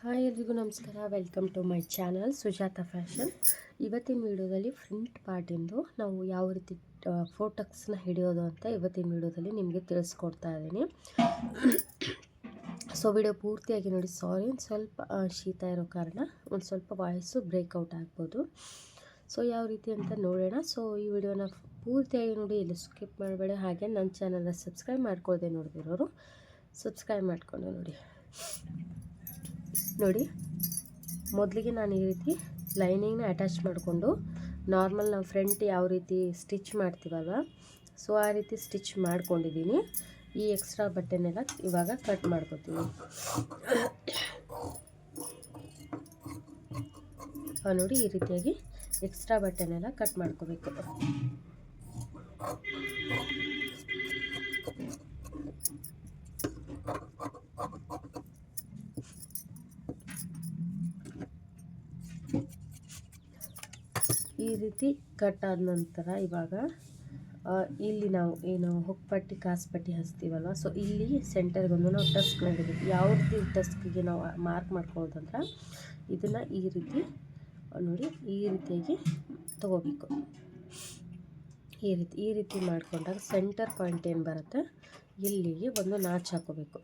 Hi ಎಲ್ರಿಗೂ ನಮಸ್ಕಾರ. Welcome to my channel Sujata fashion. ಇವತ್ತಿನ ವಿಡಿಯೋದಲ್ಲಿ ಫ್ರಂಟ್ ಪಾರ್ಟಿಂದು ನಾವು ಯಾವ ರೀತಿ ಫೋಟೋಸ್ನ ಹಿಡಿಯೋದು ಅಂತ ಇವತ್ತಿನ ವಿಡಿಯೋದಲ್ಲಿ ನಿಮಗೆ ತಿಳಿಸ್ಕೊಡ್ತಾ ಇದ್ದೀನಿ. ಸೊ ವಿಡಿಯೋ ಪೂರ್ತಿಯಾಗಿ ನೋಡಿ. ಸಾರಿ, ಒಂದು ಸ್ವಲ್ಪ ಶೀತ ಇರೋ ಕಾರಣ ಒಂದು ಸ್ವಲ್ಪ ವಾಯ್ಸು ಬ್ರೇಕ್ಔಟ್ ಆಗ್ಬೋದು. ಸೊ ಯಾವ ರೀತಿ ಅಂತ ನೋಡೋಣ. ಸೊ ಈ ವಿಡಿಯೋನ ಪೂರ್ತಿಯಾಗಿ ನೋಡಿ, ಎಲ್ಲಿ ಸ್ಕಿಪ್ ಮಾಡಬೇಡ. ಹಾಗೆ ನನ್ನ ಚಾನಲ್ನ ಸಬ್ಸ್ಕ್ರೈಬ್ ಮಾಡ್ಕೊಳ್ಳದೆ ನೋಡ್ತಿರೋರು ಸಬ್ಸ್ಕ್ರೈಬ್ ಮಾಡ್ಕೊಂಡು ನೋಡಿ. ಮೊದಲಿಗೆ ನಾನು ಈ ರೀತಿ ಲೈನಿಂಗ್ನ ಅಟ್ಯಾಚ್ ಮಾಡಿಕೊಂಡು ನಾರ್ಮಲ್ ನಾವು ಫ್ರಂಟ್ ಯಾವ ರೀತಿ ಸ್ಟಿಚ್ ಮಾಡ್ತೀವಲ್ವ, ಸೊ ಆ ರೀತಿ ಸ್ಟಿಚ್ ಮಾಡ್ಕೊಂಡಿದ್ದೀನಿ. ಈ ಎಕ್ಸ್ಟ್ರಾ ಬಟ್ಟೆನೆಲ್ಲ ಇವಾಗ ಕಟ್ ಮಾಡ್ಕೊತೀನಿ. ನೋಡಿ, ಈ ರೀತಿಯಾಗಿ ಎಕ್ಸ್ಟ್ರಾ ಬಟ್ಟೆನೆಲ್ಲ ಕಟ್ ಮಾಡ್ಕೋಬೇಕು. ಈ ರೀತಿ ಕಟ್ ಆದ ನಂತರ ಇವಾಗ ಇಲ್ಲಿ ನಾವು ಏನು ಹೊಕ್ಕಪಟ್ಟಿ ಕಾಸುಪಟ್ಟಿ ಹಚ್ತೀವಲ್ವ, ಸೊ ಇಲ್ಲಿ ಸೆಂಟರ್ಗೊಂದು ನಾವು ಟಸ್ಕ್ ಮಾಡಿದ್ದೀವಿ. ಯಾವ ರೀತಿ ಟಸ್ಕಿಗೆ ನಾವು ಮಾರ್ಕ್ ಮಾಡ್ಕೊಳ್ಳೋದಂದ್ರೆ ಇದನ್ನು ಈ ರೀತಿ ನೋಡಿ, ಈ ರೀತಿಯಾಗಿ ತಗೋಬೇಕು. ಈ ರೀತಿ ಮಾಡ್ಕೊಂಡಾಗ ಸೆಂಟರ್ ಪಾಯಿಂಟ್ ಏನು ಬರುತ್ತೆ, ಇಲ್ಲಿಗೆ ಒಂದು ನಾಚ್ ಹಾಕೋಬೇಕು.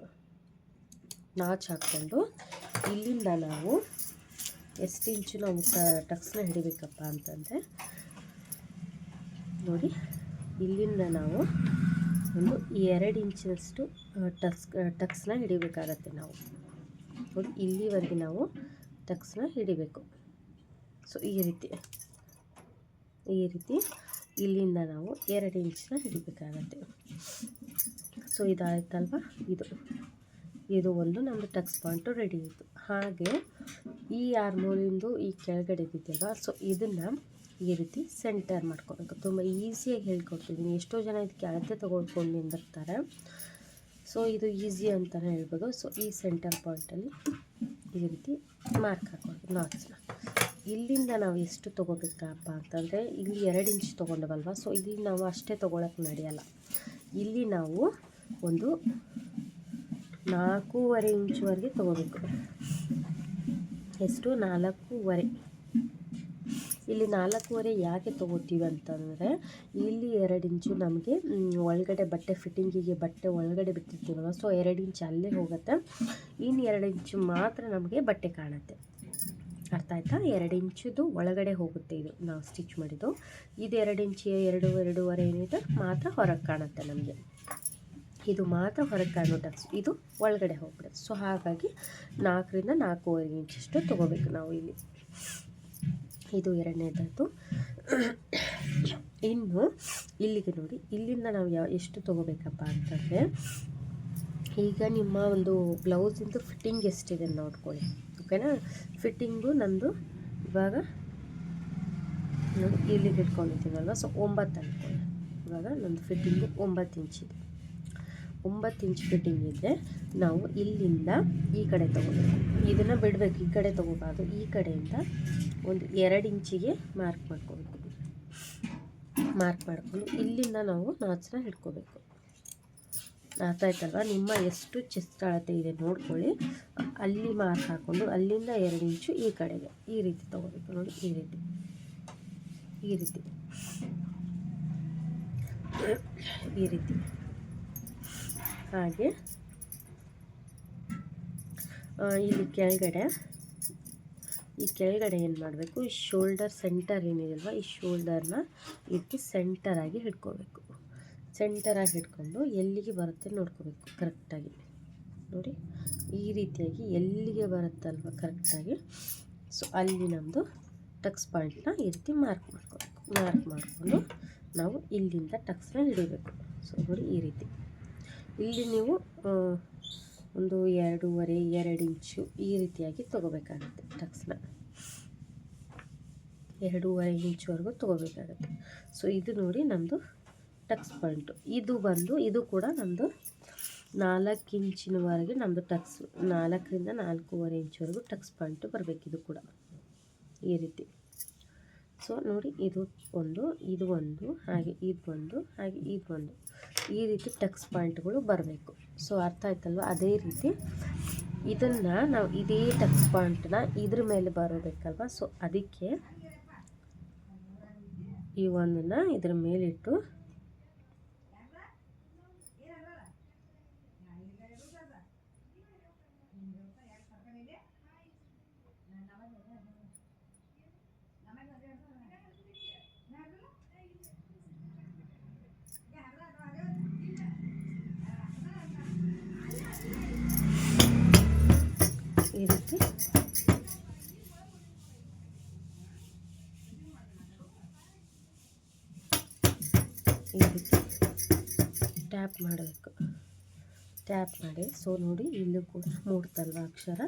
ನಾಚ್ ಹಾಕ್ಕೊಂಡು ಇಲ್ಲಿಂದ ನಾವು ಎಷ್ಟು ಇಂಚು ನಾವು ಟಕ್ಸ್ನ ಹಿಡಿಬೇಕಪ್ಪ ಅಂತಂದರೆ ನೋಡಿ, ಇಲ್ಲಿಂದ ನಾವು ಒಂದು 2 ಇಂಚಿನಷ್ಟು ಟಕ್ಸ್ನ ಹಿಡಿಬೇಕಾಗತ್ತೆ. ನಾವು ನೋಡಿ, ಇಲ್ಲಿವರೆಗೆ ನಾವು ಟಕ್ಸ್ನ ಹಿಡಿಬೇಕು. ಸೊ ಈ ರೀತಿ ಇಲ್ಲಿಂದ ನಾವು 2 ಇಂಚನ್ನ ಹಿಡಿಬೇಕಾಗತ್ತೆ. ಸೊ ಇದಾಯ್ತಲ್ವ, ಇದು ಒಂದು ನಮ್ಮದು ಟಕ್ಸ್ ಪಾಯಿಂಟು ರೆಡಿ ಇತ್ತು. ಹಾಗೆ ಈ ಆರ್ಮೋಲಿಂದು ಈ ಕೆಳಗಡೆ ಇದೆಯಲ್ವ, ಸೊ ಇದನ್ನು ಈ ರೀತಿ ಸೆಂಟರ್ ಮಾಡ್ಕೋಬೇಕು. ತುಂಬ ಈಸಿಯಾಗಿ ಹೇಳ್ಕೊಡ್ತಿದ್ದೀನಿ. ಎಷ್ಟೋ ಜನ ಇದಕ್ಕೆ ಅಳತೆ ತೊಗೊಳ್ಕೊಂಡು ನಿಂದಿರ್ತಾರೆ. ಸೊ ಇದು ಈಸಿ ಅಂತಲೇ ಹೇಳ್ಬೋದು. ಸೊ ಈ ಸೆಂಟರ್ ಪಾಯಿಂಟಲ್ಲಿ ಈ ರೀತಿ ಮಾರ್ಕ್ ಹಾಕೋದು ನಾಟ್ಸ್ನ. ಇಲ್ಲಿಂದ ನಾವು ಎಷ್ಟು ತೊಗೋಬೇಕಪ್ಪ ಅಂತಂದರೆ, ಇಲ್ಲಿ 2 ಇಂಚ್ ತೊಗೊಂಡವಲ್ವ, ಸೊ ಇಲ್ಲಿ ನಾವು ಅಷ್ಟೇ ತೊಗೊಳಕ್ಕೆ ನಡೆಯಲ್ಲ. ಇಲ್ಲಿ ನಾವು ಒಂದು 4.5 ಇಂಚ್ವರೆಗೆ ತೊಗೋಬೇಕು. ಎಷ್ಟು? 4.5. ಇಲ್ಲಿ 4.5 ಯಾಕೆ ತೊಗೋತೀವಿ ಅಂತಂದರೆ, ಇಲ್ಲಿ 2 ಇಂಚು ನಮಗೆ ಒಳಗಡೆ ಬಟ್ಟೆ ಫಿಟ್ಟಿಂಗಿಗೆ ಬಟ್ಟೆ ಒಳಗಡೆ ಬಿಟ್ಟಿರ್ತೀವಲ್ಲ, ಸೊ 2 ಇಂಚ್ ಅಲ್ಲೇ ಹೋಗುತ್ತೆ. ಇನ್ನು 2 ಇಂಚು ಮಾತ್ರ ನಮಗೆ ಬಟ್ಟೆ ಕಾಣುತ್ತೆ. ಅರ್ಥ ಆಯ್ತಾ? 2 ಇಂಚದು ಒಳಗಡೆ ಹೋಗುತ್ತೆ ಇದು ನಾವು ಸ್ಟಿಚ್ ಮಾಡಿದ್ದು. ಇದು 2 ಇಂಚ್ 2.5 ಏನಿದೆ ಮಾತ್ರ ಹೊರಗೆ ಕಾಣುತ್ತೆ ನಮಗೆ. ಇದು ಮಾತ್ರ ಹೊರಗೆ ಕಾಣೋ ಟಕ್ಸ್, ಇದು ಒಳಗಡೆ ಹೋಗ್ಬಿಡುತ್ತೆ. ಸೊ ಹಾಗಾಗಿ 4ರಿಂದ 4.5 ಇಂಚಷ್ಟು ತೊಗೋಬೇಕು ನಾವು ಇಲ್ಲಿ. ಇದು 2ನೇದಾಯ್ತು. ಇನ್ನು ಇಲ್ಲಿಗೆ ನೋಡಿ, ಇಲ್ಲಿಂದ ನಾವು ಎಷ್ಟು ತೊಗೋಬೇಕಪ್ಪ ಅಂತಂದರೆ, ಈಗ ನಿಮ್ಮ ಒಂದು ಬ್ಲೌಸಿಂದು ಫಿಟ್ಟಿಂಗ್ ಎಷ್ಟಿದೆ ನೋಡ್ಕೊಳ್ಳಿ, ಓಕೆನಾ? ಫಿಟ್ಟಿಂಗು ನಂದು ಇವಾಗ ನೋಡಿ ಇಲ್ಲಿಗೆ ಇಟ್ಕೊಂಡಿದ್ದೀನಲ್ವ, ಸೊ 9 ಅನ್ಕೊಳ್ಳಿ. ಇವಾಗ ನಂದು ಫಿಟ್ಟಿಂಗು 9 ಇಂಚಿದೆ. 9 ಇಂಚ್ ಫಿಟ್ಟಿಂಗ್ ಇದೆ. ನಾವು ಇಲ್ಲಿಂದ ಈ ಕಡೆ ತೊಗೋಬೇಕು. ಇದನ್ನು ಬಿಡಬೇಕು, ಈ ಕಡೆ ತೊಗೋಬಾರ್ದು. ಈ ಕಡೆಯಿಂದ ಒಂದು 2 ಇಂಚಿಗೆ ಮಾರ್ಕ್ ಮಾಡ್ಕೋಬೇಕು. ಮಾರ್ಕ್ ಮಾಡಿಕೊಂಡು ಇಲ್ಲಿಂದ ನಾವು ನಾಚನ್ನ ಹಿಡ್ಕೋಬೇಕು. ಅರ್ಥ ಆಯ್ತಲ್ವ? ನಿಮ್ಮ ಎಷ್ಟು ಚೆಸ್ಟ್ ಅಳತೆ ಇದೆ ನೋಡ್ಕೊಳ್ಳಿ, ಅಲ್ಲಿ ಮಾರ್ಕ್ ಹಾಕ್ಕೊಂಡು ಅಲ್ಲಿಂದ 2 ಇಂಚು ಈ ಕಡೆಗೆ ಈ ರೀತಿ ತೊಗೋಬೇಕು. ನೋಡಿ, ಈ ರೀತಿ ಹಾಗೆ ಇಲ್ಲಿ ಕೆಳಗಡೆ ಏನು ಮಾಡಬೇಕು, ಈ ಶೋಲ್ಡರ್ ಸೆಂಟರ್ ಏನಿದೆಯಲ್ವ, ಈ ಶೋಲ್ಡರ್ನ ಇದಕ್ಕೆ ಸೆಂಟರಾಗಿ ಹಿಡ್ಕೋಬೇಕು. ಸೆಂಟರಾಗಿ ಹಿಡ್ಕೊಂಡು ಎಲ್ಲಿಗೆ ಬರುತ್ತೆ ನೋಡ್ಕೋಬೇಕು ಕರೆಕ್ಟಾಗಿ. ನೋಡಿ, ಈ ರೀತಿಯಾಗಿ ಎಲ್ಲಿಗೆ ಬರುತ್ತಲ್ವ ಕರೆಕ್ಟಾಗಿ, ಸೊ ಅಲ್ಲಿ ನಮ್ಮದು ಟಕ್ಸ್ ಪಾಯಿಂಟ್ನ ಈ ರೀತಿ ಮಾರ್ಕ್ ಮಾಡ್ಕೋಬೇಕು. ಮಾರ್ಕ್ ಮಾಡಿಕೊಂಡು ನಾವು ಇಲ್ಲಿಂದ ಟಕ್ಸ್ನ ಹಿಡಿಬೇಕು. ಸೊ ನೋಡಿ, ಈ ರೀತಿ ಇಲ್ಲಿ ನೀವು ಒಂದು 2.5 ಇಂಚು ಈ ರೀತಿಯಾಗಿ ತೊಗೋಬೇಕಾಗುತ್ತೆ. ಟಕ್ಸ್ನ 2.5 ಇಂಚ್ವರೆಗೂ ತೊಗೋಬೇಕಾಗತ್ತೆ. ಸೊ ಇದು ನೋಡಿ ನಮ್ಮದು ಟಕ್ಸ್ ಪಾಯಿಂಟು. ಇದು ಕೂಡ ನಮ್ಮದು 4 ಇಂಚಿನವರೆಗೆ ನಮ್ಮದು ಟಕ್ಸ್, 4ರಿಂದ 4.5 ಇಂಚ್ವರೆಗೂ ಟಕ್ಸ್ ಪಾಯಿಂಟು ಬರಬೇಕು. ಇದು ಕೂಡ ಈ ರೀತಿ. ಸೊ ನೋಡಿ, ಇದು ಒಂದು ಹಾಗೆ ಇದು ಈ ರೀತಿ ಟಕ್ಸ್ ಪಾಯಿಂಟ್ಗಳು ಬರಬೇಕು. ಸೊ ಅರ್ಥ ಆಯ್ತಲ್ವ? ಅದೇ ರೀತಿ ಇದನ್ನು ನಾವು ಇದೇ ಟಕ್ಸ್ ಪಾಯಿಂಟ್ನ ಇದ್ರ ಮೇಲೆ ಬರೋಬೇಕಲ್ವ. ಸೊ ಅದಕ್ಕೆ ಈ ಒಂದನ್ನು ಇದ್ರ ಮೇಲಿಟ್ಟು ಈ ರೀತಿ ಟ್ಯಾಪ್ ಮಾಡಬೇಕು. ಟ್ಯಾಪ್ ಮಾಡಿ ಸೊ ನೋಡಿ ಇಲ್ಲೂ ಕೂಡ ಮೂಡ್ತಲ್ವ ಅಕ್ಷರ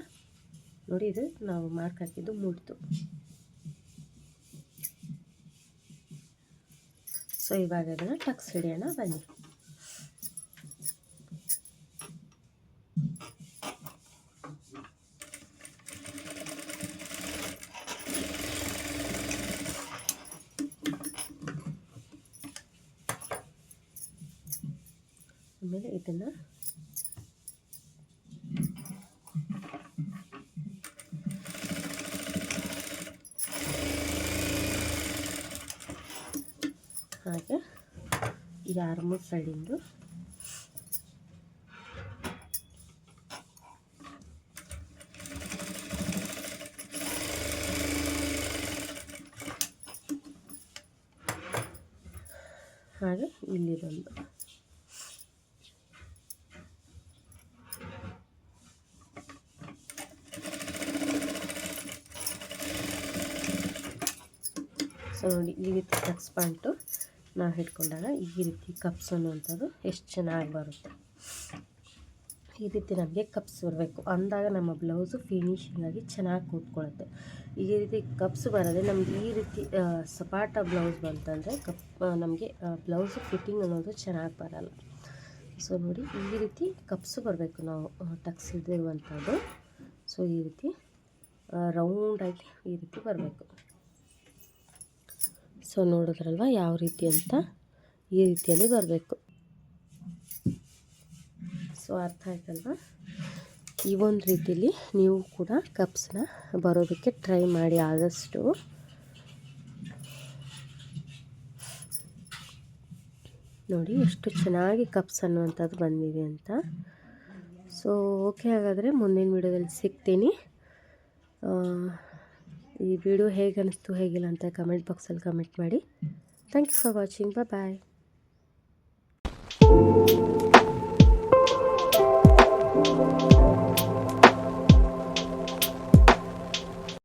ನೋಡಿ, ಇದು ನಾವು ಮಾರ್ಕ್ ಹಾಕಿದ್ದು ಮೂಡ್ತು. ಸೊ ಇವಾಗ ಅದನ್ನು ಟಕ್ಸ್ ಹಿಡಿಯೋಣ ಬನ್ನಿ. ಆಮೇಲೆ ಇದನ್ನು ಹಾಗೆ ಈ ಆರ್ಮೂರ್ ಸೈಡಿಂದು ಹಾಗೆ ಇಲ್ಲಿದೊಂದು ಸೊ ನೋಡಿ ಈ ರೀತಿ ಟಕ್ಸ್ ಪಾಯಿಂಟು ನಾವು ಹಿಡ್ಕೊಂಡಾಗ ಈ ರೀತಿ ಕಪ್ಸ್ ಅನ್ನುವಂಥದ್ದು ಎಷ್ಟು ಚೆನ್ನಾಗಿ ಬರುತ್ತೆ. ಈ ರೀತಿ ನಮಗೆ ಕಪ್ಸ್ ಬರಬೇಕು ಅಂದಾಗ ನಮ್ಮ ಬ್ಲೌಸು ಫಿನಿಶಿಂಗಾಗಿ ಚೆನ್ನಾಗಿ ಕೂತ್ಕೊಳ್ಳುತ್ತೆ. ಈ ರೀತಿ ಕಪ್ಸ್ ಬರೋದೆ ನಮ್ಗೆ ಈ ರೀತಿ ಸಪಾಟ ಬ್ಲೌಸ್ ಬಂತಂದರೆ ನಮಗೆ ಬ್ಲೌಸು ಫಿಟ್ಟಿಂಗ್ ಅನ್ನೋದು ಚೆನ್ನಾಗಿ ಬರಲ್ಲ. ಸೊ ನೋಡಿ ಈ ರೀತಿ ಕಪ್ಸು ಬರಬೇಕು ನಾವು ಟಕ್ಸ್ ಹಿಡಿದಿರುವಂಥದ್ದು. ಸೊ ಈ ರೀತಿ ರೌಂಡಾಗಿ ಈ ರೀತಿ ಬರಬೇಕು. ಸೊ ನೋಡಿದ್ರಲ್ವ ಯಾವ ರೀತಿ ಅಂತ, ಈ ರೀತಿಯಲ್ಲಿ ಬರಬೇಕು. ಸೊ ಅರ್ಥ ಆಯ್ತಲ್ವ? ಈ ಒಂದು ರೀತಿಯಲ್ಲಿ ನೀವು ಕೂಡ ಕಪ್ಸ್ನ ಬರೋದಕ್ಕೆ ಟ್ರೈ ಮಾಡಿ ಆದಷ್ಟು. ನೋಡಿ ಎಷ್ಟು ಚೆನ್ನಾಗಿ ಕಪ್ಸ್ ಅನ್ನುವಂಥದ್ದು ಬಂದಿದೆ ಅಂತ. ಸೊ ಓಕೆ, ಹಾಗಾದರೆ ಮುಂದಿನ ವಿಡಿಯೋದಲ್ಲಿ ಸಿಗ್ತೀನಿ. ಈ ವಿಡಿಯೋ ಹೇಗೆ ಅನ್ನಿಸ್ತು ಹೇಗಿಲ್ಲ ಅಂತ ಕಮೆಂಟ್ ಬಾಕ್ಸಲ್ಲಿ ಕಮೆಂಟ್ ಮಾಡಿ. Thank you for watching. Bye.